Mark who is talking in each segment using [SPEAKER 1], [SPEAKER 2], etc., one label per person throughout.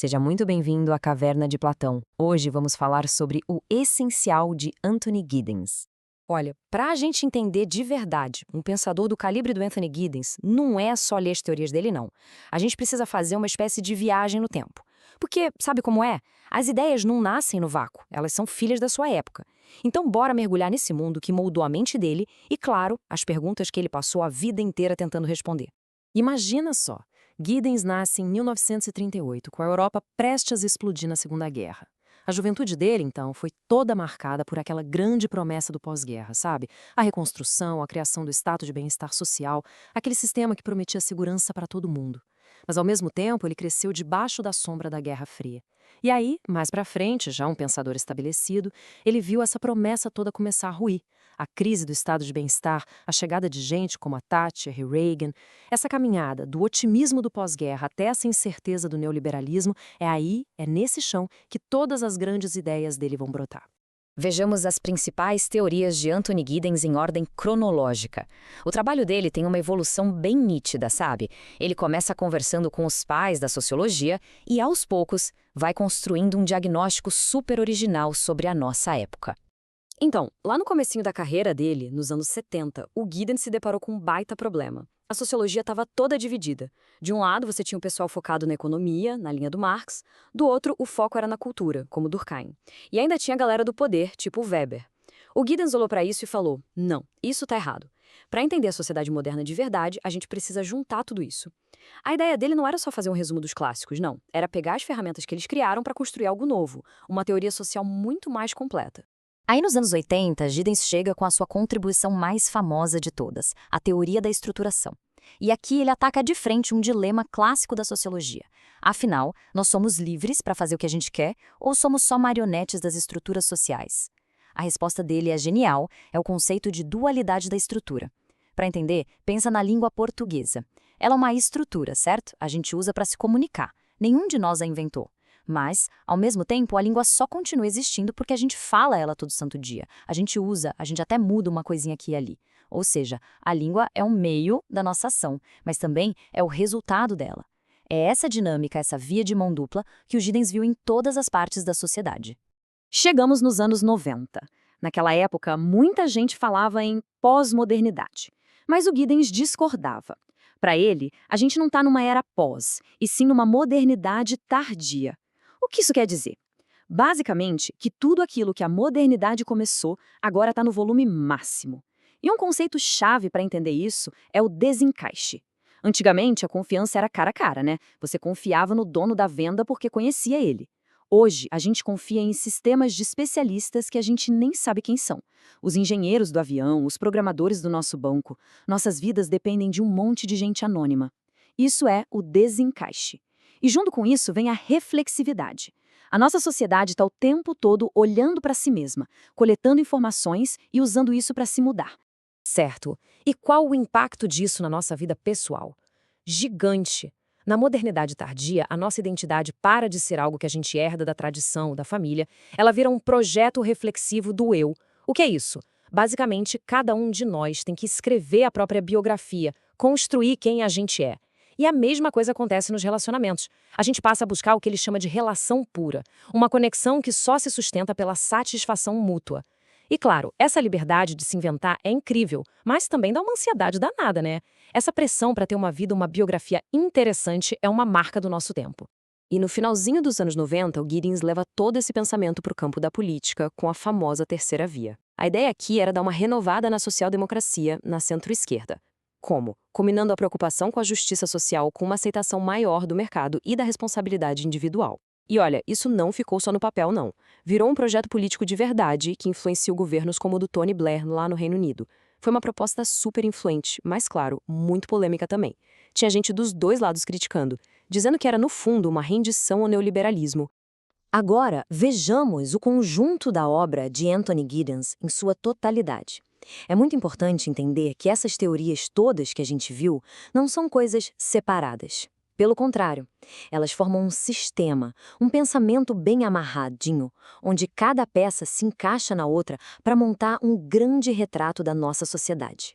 [SPEAKER 1] Seja muito bem-vindo à Caverna de Platão. Hoje vamos falar sobre o essencial de Anthony Giddens. Olha, para a gente entender de verdade um pensador do calibre do Anthony Giddens, não é só ler as teorias dele, não. A gente precisa fazer uma espécie de viagem no tempo. Porque, sabe como é? As ideias não nascem no vácuo, elas são filhas da sua época. Então, bora mergulhar nesse mundo que moldou a mente dele e, claro, as perguntas que ele passou a vida inteira tentando responder. Imagina só, Giddens nasce em 1938, com a Europa prestes a explodir na Segunda Guerra. A juventude dele, então, foi toda marcada por aquela grande promessa do pós-guerra, sabe? A reconstrução, a criação do estado de bem-estar social, aquele sistema que prometia segurança para todo mundo. Mas, ao mesmo tempo, ele cresceu debaixo da sombra da Guerra Fria. E aí, mais para frente, já um pensador estabelecido, ele viu essa promessa toda começar a ruir. A crise do estado de bem-estar, a chegada de gente como a Thatcher e Reagan, essa caminhada do otimismo do pós-guerra até essa incerteza do neoliberalismo, é nesse chão que todas as grandes ideias dele vão brotar. Vejamos as principais teorias de Anthony Giddens em ordem cronológica. O trabalho dele tem uma evolução bem nítida, sabe? Ele começa conversando com os pais da sociologia e, aos poucos, vai construindo um diagnóstico super original sobre a nossa época. Então, lá no comecinho da carreira dele, nos anos 70, o Giddens se deparou com um baita problema. A sociologia estava toda dividida. De um lado, você tinha o pessoal focado na economia, na linha do Marx. Do outro, o foco era na cultura, como Durkheim. E ainda tinha a galera do poder, tipo o Weber. O Giddens olhou para isso e falou, não, isso está errado. Para entender a sociedade moderna de verdade, a gente precisa juntar tudo isso. A ideia dele não era só fazer um resumo dos clássicos, não. Era pegar as ferramentas que eles criaram para construir algo novo, uma teoria social muito mais completa. Aí, nos anos 80, Giddens chega com a sua contribuição mais famosa de todas, a teoria da estruturação. E aqui ele ataca de frente um dilema clássico da sociologia. Afinal, nós somos livres para fazer o que a gente quer ou somos só marionetes das estruturas sociais? A resposta dele é genial, é o conceito de dualidade da estrutura. Para entender, pensa na língua portuguesa. Ela é uma estrutura, certo? A gente usa para se comunicar. Nenhum de nós a inventou. Mas, ao mesmo tempo, a língua só continua existindo porque a gente fala ela todo santo dia. A gente usa, a gente até muda uma coisinha aqui e ali. Ou seja, a língua é um meio da nossa ação, mas também é o resultado dela. É essa dinâmica, essa via de mão dupla, que o Giddens viu em todas as partes da sociedade. Chegamos nos anos 90. Naquela época, muita gente falava em pós-modernidade. Mas o Giddens discordava. Para ele, a gente não está numa era pós, e sim numa modernidade tardia. O que isso quer dizer? Basicamente, que tudo aquilo que a modernidade começou agora está no volume máximo. E um conceito-chave para entender isso é o desencaixe. Antigamente, a confiança era cara a cara, né? Você confiava no dono da venda porque conhecia ele. Hoje, a gente confia em sistemas de especialistas que a gente nem sabe quem são. Os engenheiros do avião, os programadores do nosso banco. Nossas vidas dependem de um monte de gente anônima. Isso é o desencaixe. E junto com isso vem a reflexividade. A nossa sociedade está o tempo todo olhando para si mesma, coletando informações e usando isso para se mudar. Certo. E qual o impacto disso na nossa vida pessoal? Gigante. Na modernidade tardia, a nossa identidade para de ser algo que a gente herda da tradição, da família. Ela vira um projeto reflexivo do eu. O que é isso? Basicamente, cada um de nós tem que escrever a própria biografia, construir quem a gente é. E a mesma coisa acontece nos relacionamentos. A gente passa a buscar o que ele chama de relação pura, uma conexão que só se sustenta pela satisfação mútua. E claro, essa liberdade de se inventar é incrível, mas também dá uma ansiedade danada, né? Essa pressão para ter uma vida, uma biografia interessante é uma marca do nosso tempo. E no finalzinho dos anos 90, o Giddens leva todo esse pensamento para o campo da política com a famosa terceira via. A ideia aqui era dar uma renovada na social-democracia, na centro-esquerda. Como? Combinando a preocupação com a justiça social com uma aceitação maior do mercado e da responsabilidade individual. E olha, isso não ficou só no papel, não. Virou um projeto político de verdade que influenciou governos como o do Tony Blair lá no Reino Unido. Foi uma proposta super influente, mas claro, muito polêmica também. Tinha gente dos dois lados criticando, dizendo que era no fundo uma rendição ao neoliberalismo. Agora, vejamos o conjunto da obra de Anthony Giddens em sua totalidade. É muito importante entender que essas teorias todas que a gente viu não são coisas separadas. Pelo contrário, elas formam um sistema, um pensamento bem amarradinho, onde cada peça se encaixa na outra para montar um grande retrato da nossa sociedade.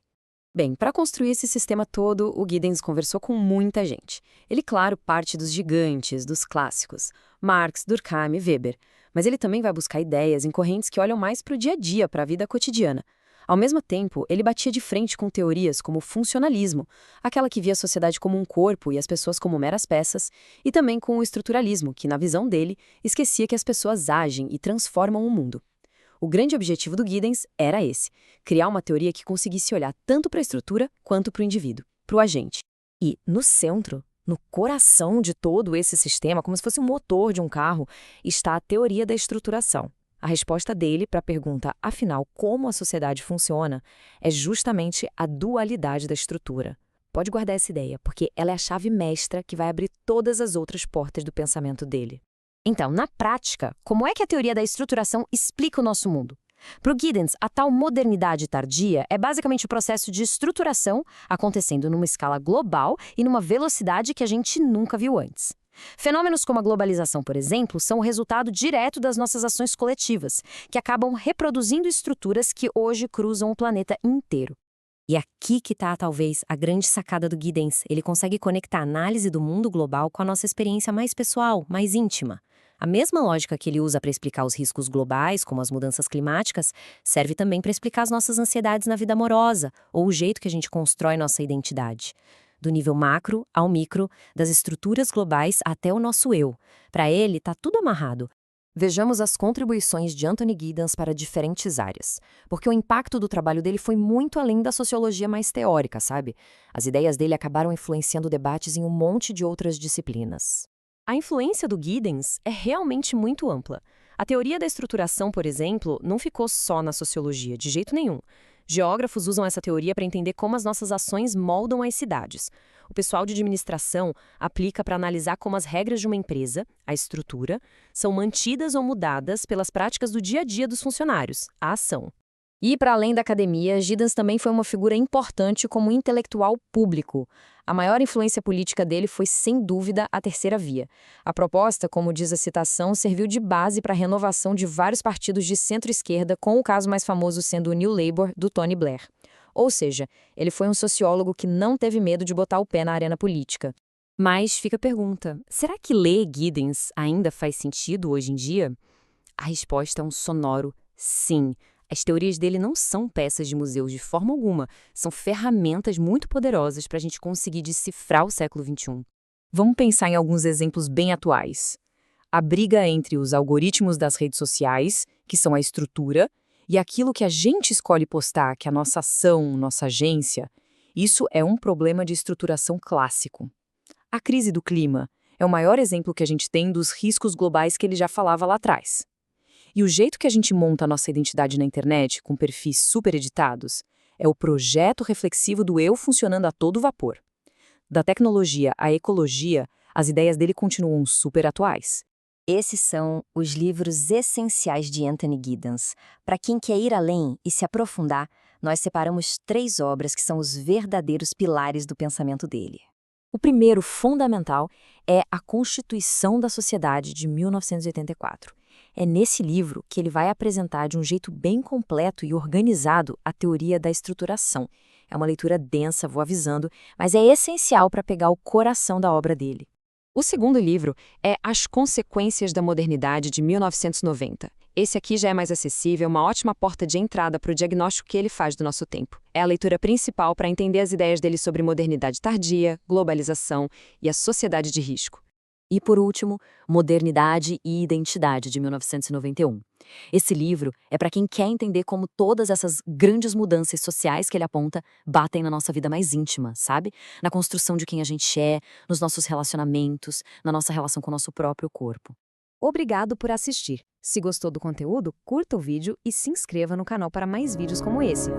[SPEAKER 1] Bem, para construir esse sistema todo, o Giddens conversou com muita gente. Ele, claro, parte dos gigantes, dos clássicos, Marx, Durkheim e Weber, mas ele também vai buscar ideias em correntes que olham mais para o dia a dia, para a vida cotidiana. Ao mesmo tempo, ele batia de frente com teorias como o funcionalismo, aquela que via a sociedade como um corpo e as pessoas como meras peças, e também com o estruturalismo, que, na visão dele, esquecia que as pessoas agem e transformam o mundo. O grande objetivo do Giddens era esse, criar uma teoria que conseguisse olhar tanto para a estrutura quanto para o indivíduo, para o agente. E, no centro, no coração de todo esse sistema, como se fosse um motor de um carro, está a teoria da estruturação. A resposta dele para a pergunta, afinal, como a sociedade funciona, é justamente a dualidade da estrutura. Pode guardar essa ideia, porque ela é a chave mestra que vai abrir todas as outras portas do pensamento dele. Então, na prática, como é que a teoria da estruturação explica o nosso mundo? Para o Giddens, a tal modernidade tardia é basicamente o processo de estruturação acontecendo numa escala global e numa velocidade que a gente nunca viu antes. Fenômenos como a globalização, por exemplo, são o resultado direto das nossas ações coletivas, que acabam reproduzindo estruturas que hoje cruzam o planeta inteiro. E aqui que está, talvez, a grande sacada do Giddens. Ele consegue conectar a análise do mundo global com a nossa experiência mais pessoal, mais íntima. A mesma lógica que ele usa para explicar os riscos globais, como as mudanças climáticas, serve também para explicar as nossas ansiedades na vida amorosa, ou o jeito que a gente constrói nossa identidade. Do nível macro ao micro, das estruturas globais até o nosso eu. Para ele, está tudo amarrado. Vejamos as contribuições de Anthony Giddens para diferentes áreas, porque o impacto do trabalho dele foi muito além da sociologia mais teórica, sabe? As ideias dele acabaram influenciando debates em um monte de outras disciplinas. A influência do Giddens é realmente muito ampla. A teoria da estruturação, por exemplo, não ficou só na sociologia, de jeito nenhum. Geógrafos usam essa teoria para entender como as nossas ações moldam as cidades. O pessoal de administração aplica para analisar como as regras de uma empresa, a estrutura, são mantidas ou mudadas pelas práticas do dia a dia dos funcionários, a ação. E, para além da academia, Giddens também foi uma figura importante como intelectual público. A maior influência política dele foi, sem dúvida, a terceira via. A proposta, como diz a citação, serviu de base para a renovação de vários partidos de centro-esquerda, com o caso mais famoso sendo o New Labour, do Tony Blair. Ou seja, ele foi um sociólogo que não teve medo de botar o pé na arena política. Mas fica a pergunta, será que ler Giddens ainda faz sentido hoje em dia? A resposta é um sonoro sim. As teorias dele não são peças de museus de forma alguma, são ferramentas muito poderosas para a gente conseguir decifrar o século XXI. Vamos pensar em alguns exemplos bem atuais. A briga entre os algoritmos das redes sociais, que são a estrutura, e aquilo que a gente escolhe postar, que é a nossa ação, nossa agência, isso é um problema de estruturação clássico. A crise do clima é o maior exemplo que a gente tem dos riscos globais que ele já falava lá atrás. E o jeito que a gente monta a nossa identidade na internet, com perfis super editados, é o projeto reflexivo do eu funcionando a todo vapor. Da tecnologia à ecologia, as ideias dele continuam super atuais. Esses são os livros essenciais de Anthony Giddens. Para quem quer ir além e se aprofundar, nós separamos 3 obras que são os verdadeiros pilares do pensamento dele. O primeiro, fundamental, é A Constituição da Sociedade, de 1984. É nesse livro que ele vai apresentar de um jeito bem completo e organizado a teoria da estruturação. É uma leitura densa, vou avisando, mas é essencial para pegar o coração da obra dele. O segundo livro é As Consequências da Modernidade, de 1990. Esse aqui já é mais acessível, uma ótima porta de entrada para o diagnóstico que ele faz do nosso tempo. É a leitura principal para entender as ideias dele sobre modernidade tardia, globalização e a sociedade de risco. E, por último, Modernidade e Identidade, de 1991. Esse livro é para quem quer entender como todas essas grandes mudanças sociais que ele aponta batem na nossa vida mais íntima, sabe? Na construção de quem a gente é, nos nossos relacionamentos, na nossa relação com o nosso próprio corpo. Obrigado por assistir. Se gostou do conteúdo, curta o vídeo e se inscreva no canal para mais vídeos como esse.